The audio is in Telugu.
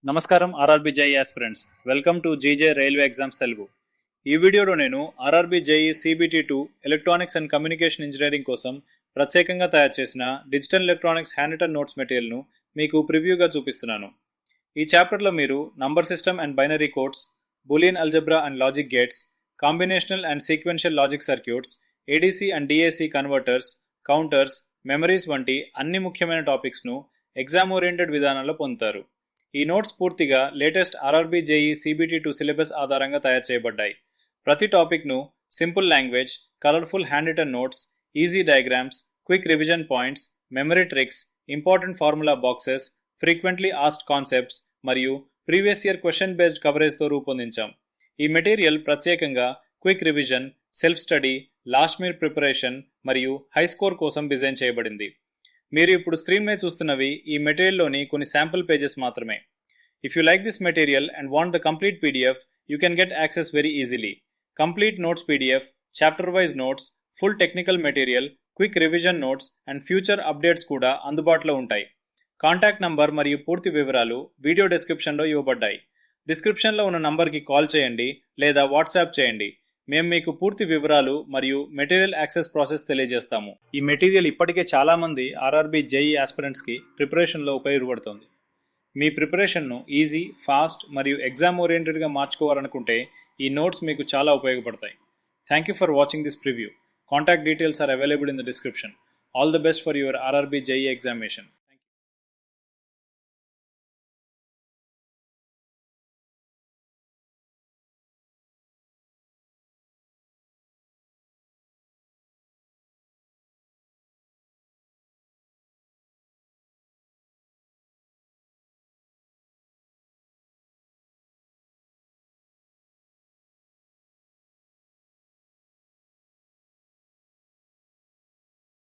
నమస్కారం RRB JE aspirants welcome to GJ railway exams Telugu. ఈ వీడియోలో నేను RRB JE CBT2 electronics and communication engineering కోసం ప్రత్యేకంగా తయారు చేసిన digital electronics hand written notes మెటీరియల్ను మీకు ప్రివ్యూగా చూపిస్తున్నాను. ఈ చాప్టర్లో మీరు number system and binary codes, Boolean algebra and logic gates, combinational and sequential logic circuits, ADC and DAC converters, counters, memories వంటి అన్ని ముఖ్యమైన టాపిక్స్ను ఎగ్జామ్ ఓరియంటెడ్ విధానంలో పొందుతారు. ఈ నోట్స్ పూర్తిగా latest RRB JE CBT2 syllabus ఆధారంగా తయారు చేయబడ్డాయి. ప్రతి టాపిక్ను simple language, colourful hand written notes, easy diagrams, quick revision points, memory tricks, important formula boxes, frequently asked concepts మరియు ప్రీవియస్ ఇయర్ క్వశ్చన్ బేస్డ్ కవరేజ్తో రూపొందించాం. ఈ మెటీరియల్ ప్రత్యేకంగా quick revision, self study, last minute preparation మరియు హై స్కోర్ కోసం డిజైన్ చేయబడింది. మీరు ఇప్పుడు స్క్రీన్ మీద చూస్తున్నవి ఈ మెటీరియల్లోని కొన్ని శాంపుల్ పేజెస్ మాత్రమే. If you like this material and want the complete PDF, you can get access very easily. Complete notes PDF, chapter wise notes, full technical material, quick revision notes and future updates కూడా అందుబాటులో ఉంటాయి. కాంటాక్ట్ నంబర్ మరియు పూర్తి వివరాలు వీడియో డిస్క్రిప్షన్లో ఇవ్వబడ్డాయి. డిస్క్రిప్షన్లో ఉన్న నంబర్కి కాల్ చేయండి లేదా వాట్సాప్ చేయండి. మేము మీకు పూర్తి వివరాలు మరియు మెటీరియల్ యాక్సెస్ ప్రాసెస్ తెలియజేస్తాము. ఈ మెటీరియల్ ఇప్పటికే చాలామంది ఆర్ఆర్బీ జేఈ ఆస్పిరెంట్స్కి ప్రిపరేషన్లో ఉపయోగపడుతుంది. మీ ప్రిపరేషన్ను ఈజీ, ఫాస్ట్ మరియు ఎగ్జామ్ ఓరియంటెడ్గా మార్చుకోవాలనుకుంటే ఈ నోట్స్ మీకు చాలా ఉపయోగపడతాయి. Thank you for watching this preview. Contact details are available in the description. All the best for your RRB JE examination.